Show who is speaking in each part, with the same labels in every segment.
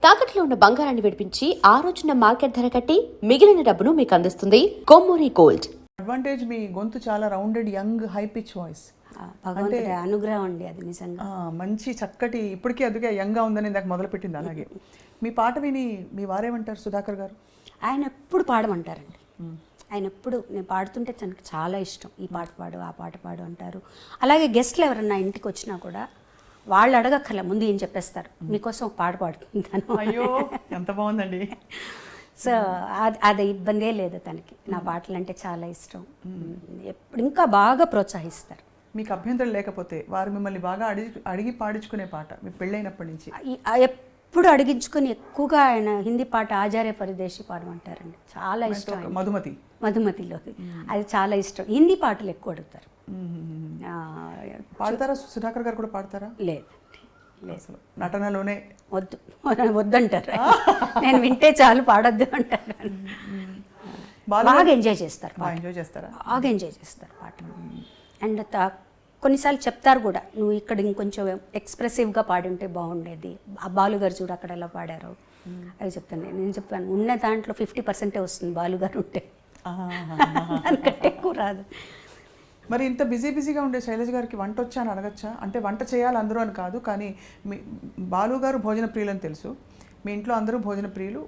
Speaker 1: తాకట్లో ఉన్న బంగారాన్ని విడిపించి ఆ రోజున మార్కెట్ ధర కట్టి మిగిలిన డబ్బును మీకు అందిస్తుంది కొమ్మూరి గోల్డ్.
Speaker 2: అడ్వాంటేజ్ మీ గొంతు చాలా rounded, young, high pitch voice.
Speaker 3: అంటే అనుగ్రహం అండి అది నిజంగా.
Speaker 2: మంచి చక్కటి, ఇప్పటికీ అందుకే యంగ్గా ఉందని ఇందాక మొదలుపెట్టింది. అలాగే మీ పాట విని మీ వారేమంటారు సుధాకర్ గారు?
Speaker 3: ఆయన ఎప్పుడు పాడమంటారండి. ఆయన ఎప్పుడు నేను పాడుతుంటే తనకు చాలా ఇష్టం. ఈ పాట పాడు, ఆ పాట పాడు అంటారు. అలాగే గెస్ట్లు ఎవరన్నా ఇంటికి వచ్చినా కూడా వాళ్ళు అడగక్కర్లే, ముందు ఏం చెప్పేస్తారు, మీకోసం ఒక పాట పాడుతుంటాను.
Speaker 2: అయ్యో ఎంత బాగుందండి.
Speaker 3: సో అది ఇబ్బందే లేదు తనకి. నా పాటలు అంటే చాలా ఇష్టం. ఎప్పుడు ఇంకా బాగా ప్రోత్సహిస్తారు.
Speaker 2: మీకు అభ్యంతరం లేకపోతే వారు మిమ్మల్ని బాగా అడిగి పాడించుకునే పాట మీ పెళ్ళైనప్పటి నుంచి?
Speaker 3: ఎప్పుడు అడిగించుకుని ఎక్కువగా ఆయన హిందీ పాట ఆచార్య పరదేశీ పాడమంటారండి. చాలా ఇష్టం. మధుమతిలో అది చాలా ఇష్టం. హిందీ పాటలు ఎక్కువ అడుగుతారు.
Speaker 2: పాడతారా? సుధాకర్ గారు కూడా పాడతారా?
Speaker 3: లేదు,
Speaker 2: అసలు నటనలోనే
Speaker 3: వద్దంటారు. నేను వింటే చాలు, పాడొద్దు అంటారు. బాగా ఎంజాయ్ చేస్తారు. బాగా ఎంజాయ్ చేస్తారు పాట. అండ్ కొన్నిసార్లు చెప్తారు కూడా, నువ్వు ఇక్కడ ఇంకొంచెం ఎక్స్ప్రెసివ్గా పాడి ఉంటే బాగుండేది. ఆ బాలుగారు చూడు అక్కడ ఎలా పాడారు అవి చెప్తాను. నేను చెప్పాను, ఉన్న దాంట్లో 50% వస్తుంది బాలుగారు ఉంటే, దానికంటే ఎక్కువ రాదు.
Speaker 2: మరి ఇంత బిజీగా ఉండే శైలజ గారికి వంట వచ్చా అని అడగచ్చా? అంటే వంట చేయాలి అందరూ అని కాదు, కానీ మీ బాలు గారు భోజన ప్రియులు అని తెలుసు. మీ ఇంట్లో అందరూ భోజన ప్రియులు.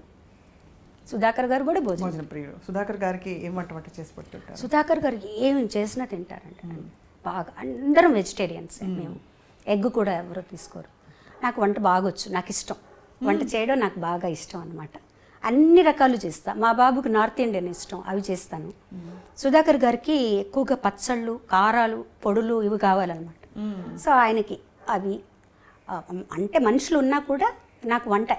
Speaker 3: సుధాకర్ గారు కూడా భోజన
Speaker 2: ప్రియులు. సుధాకర్ గారికి ఏం వంట చేసి పెట్టుంటారు?
Speaker 3: సుధాకర్ గారు ఏమి చేసినా తింటారండి. బాగా అందరం వెజిటేరియన్స్. మేము ఎగ్ కూడా ఎవరో తీసుకోరు. నాకు వంట బాగొచ్చు, నాకు ఇష్టం. వంట చేయడం నాకు బాగా ఇష్టం అనమాట. అన్ని రకాలు చేస్తా. మా బాబుకి నార్త్ ఇండియన్ ఇష్టం, అవి చేస్తాను. సుధాకర్ గారికి ఎక్కువగా పచ్చళ్ళు, కారాలు, పొడులు ఇవి కావాలన్నమాట. సో ఆయనకి అవి అంటే మనుషులు ఉన్నా కూడా నాకు వంట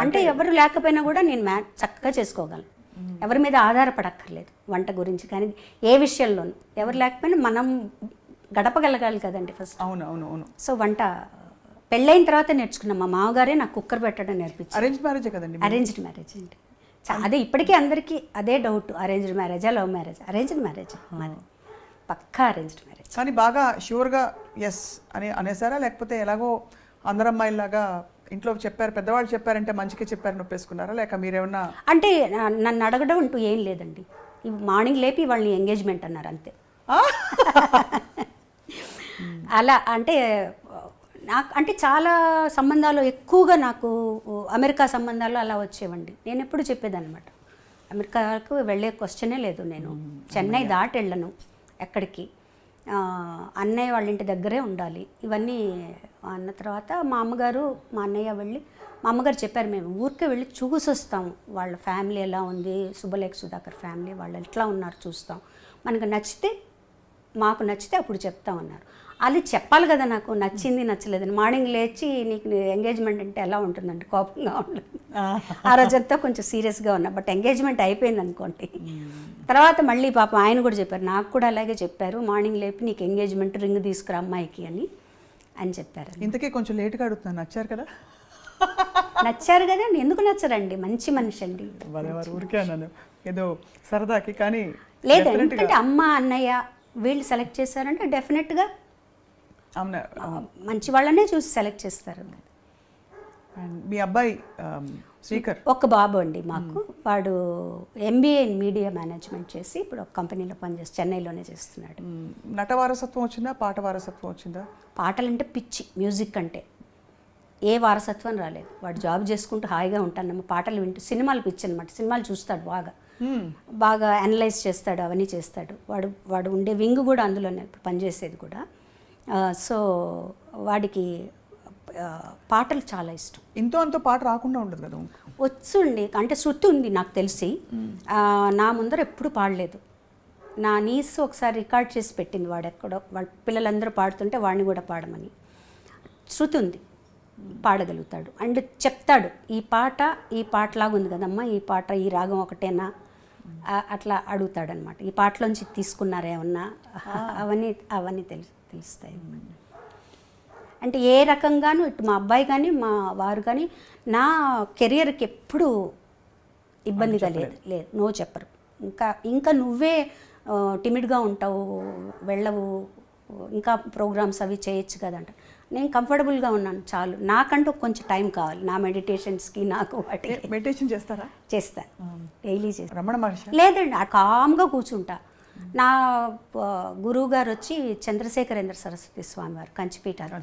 Speaker 3: అంటే ఎవరు లేకపోయినా కూడా నేను చక్కగా చేసుకోగలను. ఎవరి మీద ఆధారపడక్కర్లేదు వంట గురించి. కానీ ఏ విషయంలోనూ ఎవరు లేకపోయినా మనం గడపగలగాలి కదండి ఫస్ట్.
Speaker 2: అవును.
Speaker 3: సో వంట పెళ్ళైన తర్వాత నేర్చుకున్నాం. మా మామగారే నాకు కుక్కర్ పెట్టడం నేర్పించారు.
Speaker 2: అరేంజ్ మ్యారేజ్ కదండి?
Speaker 3: అరేంజ్డ్ మ్యారేజ్ అండి. అదే ఇప్పటికీ అందరికీ అదే డౌట్, అరేంజ్డ్ మ్యారేజా లవ్ మ్యారేజ్? అరేంజ్డ్ మ్యారేజ్, పక్కా అరేంజ్డ్ మ్యారేజ్.
Speaker 2: కానీ బాగా ష్యూర్గా ఎస్ అని అనేసారా, లేకపోతే ఎలాగో అందరు అమ్మాయిలాగా ఇంట్లో చెప్పారు, పెద్దవాళ్ళు చెప్పారంటే మంచిగా చెప్పారని ఒప్పేసుకున్నారా, లేక మీరేమన్నా?
Speaker 3: అంటే నన్ను అడగడం అంటూ ఏం లేదండి. మార్నింగ్ లేపి వాళ్ళని ఎంగేజ్మెంట్ అన్నారు అంతే. అలా అంటే నాకు అంటే చాలా సంబంధాలు ఎక్కువగా నాకు అమెరికా సంబంధాలు అలా వచ్చేవండి. నేను ఎప్పుడు చెప్పేదన్నమాట, అమెరికాకు వెళ్ళే క్వశ్చనే లేదు. నేను చెన్నై దాటి వెళ్ళను ఎక్కడికి. అన్నయ్య వాళ్ళ ఇంటి దగ్గరే ఉండాలి. ఇవన్నీ అన్న తర్వాత మా అమ్మగారు మా అన్నయ్య వెళ్ళి, మా అమ్మగారు చెప్పారు, మేము ఊరికే వెళ్ళి చూసి వస్తాము, వాళ్ళ ఫ్యామిలీ ఎలా ఉంది, శుభలేఖ సుధాకర్ ఫ్యామిలీ వాళ్ళు ఎట్లా ఉన్నారు చూస్తాం, మనకు నచ్చితే మాకు నచ్చితే అప్పుడు చెప్తామన్నారు. అది చెప్పాలి కదా నాకు, నచ్చింది నచ్చలేదని. మార్నింగ్ లేచి నీకు ఎంగేజ్మెంట్ అంటే ఎలా ఉంటుందండి, కోపంగా ఉంటుంది. ఆ రోజంతా కొంచెం సీరియస్గా ఉన్నా. బట్ ఎంగేజ్మెంట్ అయిపోయింది అనుకోండి. తర్వాత మళ్ళీ పాపం ఆయన కూడా చెప్పారు, నాకు కూడా అలాగే చెప్పారు, మార్నింగ్ లేపి నీకు ఎంగేజ్మెంట్ రింగ్ తీసుకురా అమ్మాయికి అని చెప్పారు.
Speaker 2: ఇంతకీ కొంచెం లేట్గా అడుగుతున్నాను, నచ్చారు కదా?
Speaker 3: నచ్చారు కదా, ఎందుకు నచ్చరండి, మంచి మనిషి అండి.
Speaker 2: ఊరికే అన్నాను ఏదో సరదాకి. కానీ
Speaker 3: లేదు, ఎందుకంటే అమ్మ అన్నయ్య వీళ్ళు సెలెక్ట్ చేశారంటే డెఫినెట్గా మంచి వాళ్ళనే చూసి సెలెక్ట్ చేస్తారు.
Speaker 2: మీ అబ్బాయి శ్రీకర్?
Speaker 3: ఒక బాబు అండి మాకు. వాడు MBA ఇన్ మీడియా మేనేజ్మెంట్ చేసి ఇప్పుడు ఒక కంపెనీలో పనిచేసి చెన్నైలోనే చేస్తున్నాడు.
Speaker 2: నట వారసత్వం వచ్చిందా, పాట వారసత్వం వచ్చిందా?
Speaker 3: పాటలంటే పిచ్చి, మ్యూజిక్ అంటే ఏ వారసత్వం రాలేదు. వాడు జాబ్ చేసుకుంటూ హాయిగా ఉంటాను, పాటలు వింటూ. సినిమాలు పిచ్చి అనమాట, సినిమాలు చూస్తాడు, బాగా అనలైజ్ చేస్తాడు, అవన్నీ చేస్తాడు. వాడు ఉండే వింగ్ కూడా అందులోనే ఇప్పుడు పనిచేసేది కూడా. సో వాడికి పాటలు చాలా ఇష్టం.
Speaker 2: అంతో పాట రాకుండా ఉండదు కదా?
Speaker 3: వచ్చుండి అంటే శృతి ఉంది నాకు తెలిసి. నా ముందర ఎప్పుడు పాడలేదు. నా నీస్ ఒకసారి రికార్డ్ చేసి పెట్టింది, వాడు ఎక్కడో వాళ్ళ పిల్లలందరూ పాడుతుంటే వాడిని కూడా పాడమని. శృతి ఉంది, పాడగలుగుతాడు. అండ్ చెప్తాడు, ఈ పాటలాగా ఉంది కదమ్మా, ఈ పాట ఈ రాగం ఒకటేనా అట్లా అడుగుతాడనమాట. ఈ పాటలోంచి తీసుకున్నారా ఏమన్నా, అవన్నీ తెలుస్తాయి. అంటే ఏ రకంగానూ ఇటు మా అబ్బాయి కానీ మా వారు కానీ నా కెరియర్కి ఎప్పుడూ ఇబ్బందిగా లేదు, నో చెప్పరు. ఇంకా నువ్వే టిమిడ్గా ఉంటావు, వెళ్ళవు, ఇంకా ప్రోగ్రామ్స్ అవి చేయొచ్చు కదంట. నేను కంఫర్టబుల్గా ఉన్నాను చాలు. నాకంటూ కొంచెం టైం కావాలి నా మెడిటేషన్స్కి, నాకు వాటికి.
Speaker 2: మెడిటేషన్ చేస్తారా?
Speaker 3: చేస్తాను, డైలీ చేస్తాను.
Speaker 2: రమణ మహర్షి?
Speaker 3: లేదండి, కామ్గా కూర్చుంటా. నా గురువు గారు వచ్చి చంద్రశేఖరేంద్ర సరస్వతి స్వామి వారు, కంచిపీఠారు.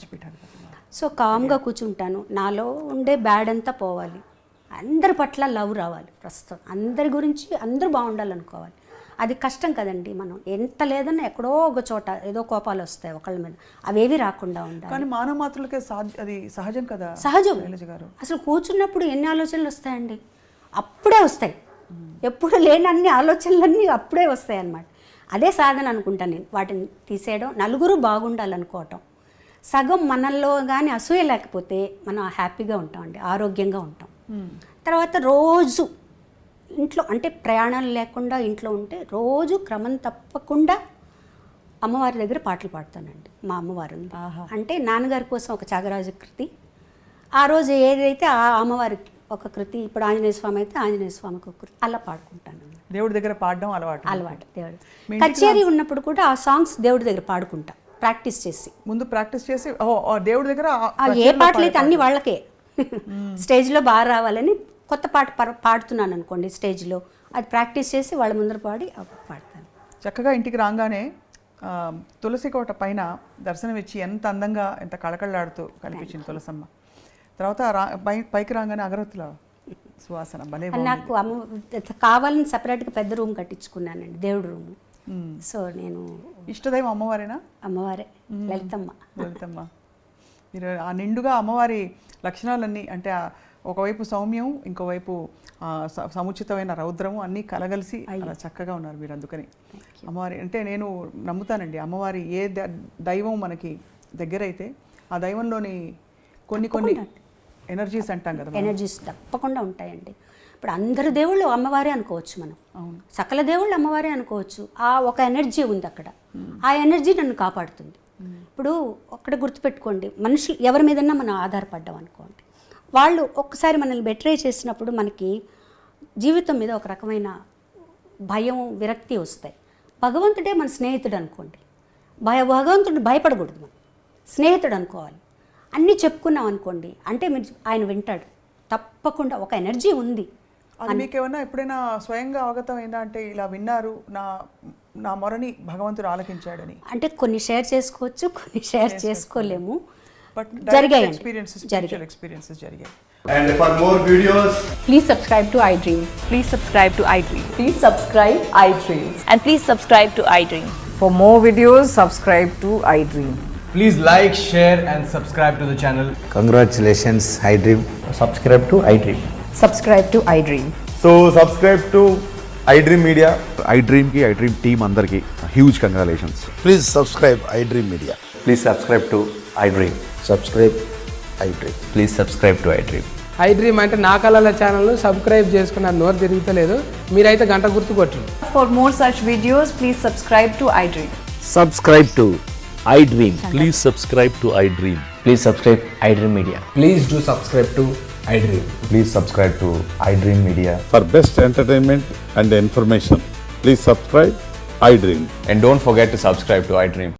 Speaker 3: సో కామ్గా కూర్చుంటాను. నాలో ఉండే బ్యాడ్ అంతా పోవాలి, అందరి పట్ల లవ్ రావాలి. ప్రస్తుతం అందరి గురించి అందరూ బాగుండాలనుకోవాలి. అది కష్టం కదండి. మనం ఎంత లేదన్నా ఎక్కడో ఒక చోట ఏదో కోపాలు వస్తాయి ఒకళ్ళ మీద, అవేవి రాకుండా ఉండాలి.
Speaker 2: కానీ మానవ మాత్రులకే అది సహజం కదా
Speaker 3: సహజం.
Speaker 2: శైలజ గారు
Speaker 3: అసలు కూర్చున్నప్పుడు ఎన్ని ఆలోచనలు వస్తాయండి, అప్పుడే వస్తాయి. ఎప్పుడు లేని అన్ని ఆలోచనలన్నీ అప్పుడే వస్తాయి అన్నమాట. అదే సాధన అనుకుంటాను నేను, వాటిని తీసేయడం. నలుగురు బాగుండాలనుకోవటం. సగం మనల్లో కానీ అసూయ లేకపోతే మనం హ్యాపీగా ఉంటామండి, ఆరోగ్యంగా ఉంటాం. తర్వాత రోజు ఇంట్లో అంటే ప్రయాణాలు లేకుండా ఇంట్లో ఉంటే రోజు క్రమం తప్పకుండా అమ్మవారి దగ్గర పాటలు పాడతానండి. మా అమ్మవారు ఉంది. అంటే నాన్నగారి కోసం ఒక త్యాగరాజ కృతి, ఆ రోజు ఏదైతే ఆ అమ్మవారికి ఒక కృతి, ఇప్పుడు ఆంజనేయ స్వామి అయితే ఆంజనేయ స్వామికి ఒక కృతి, అలా పాడుకుంటాను.
Speaker 2: దేవుడి దగ్గర పాడడం అలవాటు.
Speaker 3: దేవుడు కచేరీ ఉన్నప్పుడు కూడా ఆ సాంగ్స్ దేవుడి దగ్గర పాడుకుంటా, ప్రాక్టీస్ చేసి.
Speaker 2: ముందు ప్రాక్టీస్ చేసి దేవుడి దగ్గర
Speaker 3: ఏ పాటలు అయితే అన్ని వాళ్ళకే స్టేజ్లో బాగా రావాలని కొత్త పాట పాడుతున్నాను అనుకోండి స్టేజ్లో, అది ప్రాక్టీస్ చేసి వాళ్ళ ముందర పాడి పాడతాను.
Speaker 2: చక్కగా ఇంటికి రాగానే తులసి కోట పైన దర్శనమిచ్చి ఎంత అందంగా ఎంత కళకళలాడుతూ కనిపించింది తులసమ్మ. తర్వాత పైకి రాగానే అగరత్తుల సువాసన భలే.
Speaker 3: నాకు కావాలని సపరేట్గా పెద్ద రూమ్ కట్టించుకున్నానండి, దేవుడి రూమ్. సో నేను
Speaker 2: ఇష్టదైవం అమ్మవారేనా?
Speaker 3: అమ్మవారే, లలితమ్మ.
Speaker 2: మీరు ఆ నిండుగా అమ్మవారి లక్షణాలన్నీ, అంటే ఒకవైపు సౌమ్యం, ఇంకోవైపు సముచితమైన రౌద్రము అన్నీ కలగలిసి అలా చక్కగా ఉన్నారు మీరు. అందుకని అమ్మవారి అంటే నేను నమ్ముతానండి, అమ్మవారి ఏ దైవం మనకి దగ్గరైతే ఆ దైవంలోని కొన్ని ఎనర్జీస్ అంటాం కదా,
Speaker 3: ఎనర్జీస్ తప్పకుండా ఉంటాయండి. ఇప్పుడు అందరు దేవుళ్ళు అమ్మవారే అనుకోవచ్చు మనం, సకల దేవుళ్ళు అమ్మవారే అనుకోవచ్చు. ఆ ఒక ఎనర్జీ ఉంది అక్కడ, ఆ ఎనర్జీ నన్ను కాపాడుతుంది. ఇప్పుడు ఒక్కడ గుర్తుపెట్టుకోండి, మనుషులు ఎవరి మీదన్నా మనం ఆధారపడ్డాం అనుకోండి, వాళ్ళు ఒక్కసారి మనల్ని బెట్రే చేసినప్పుడు మనకి జీవితం మీద ఒక రకమైన భయం, విరక్తి వస్తాయి. భగవంతుడే మన స్నేహితుడు అనుకోండి, భగవంతుడు భయపడకూడదు, మనం స్నేహితుడు అనుకోవాలి. అన్నీ చెప్పుకున్నాం అనుకోండి, అంటే మీరు ఆయన వింటాడు తప్పకుండా. ఒక ఎనర్జీ ఉంది.
Speaker 2: అది మీకేమన్నా ఎప్పుడైనా స్వయంగా అవగతం అయిందా? అంటే ఇలా విన్నారు, నా మొరని భగవంతుడు ఆలకించాడని.
Speaker 3: అంటే కొన్ని షేర్ చేసుకోవచ్చు, కొన్ని షేర్ చేసుకోలేము.
Speaker 2: But
Speaker 3: జరిగాయి.
Speaker 2: experiences జరిగాయి.
Speaker 4: And for more videos,
Speaker 5: Please subscribe to iDream.
Speaker 6: Please subscribe to iDream.
Speaker 5: Please subscribe iDream.
Speaker 6: And please subscribe to iDream.
Speaker 5: For more videos, subscribe to iDream.
Speaker 4: please like, share and subscribe to the channel.
Speaker 7: Congratulations, iDream.
Speaker 4: Subscribe to iDream.
Speaker 5: Subscribe to iDream.
Speaker 4: So subscribe to iDream Media.
Speaker 8: iDream ki iDream team andarki huge congratulations.
Speaker 7: Please subscribe iDream Media.
Speaker 9: Please subscribe to iDream.
Speaker 7: Subscribe iDream.
Speaker 9: Please subscribe to iDream.
Speaker 10: iDream అంటే నా కళల channel subscribe చేసుకున్న నోరు తిరుగుతలేదు, మీరైతే గంట గుర్తు కొట్టండి.
Speaker 5: For more such videos, please subscribe to iDream.
Speaker 7: Subscribe to iDream.
Speaker 9: Please subscribe to iDream. Please subscribe iDream Media.
Speaker 4: Please do subscribe to iDream.
Speaker 9: Please subscribe to iDream Media.
Speaker 8: For best entertainment and information, please subscribe iDream.
Speaker 9: And don't forget to subscribe to iDream.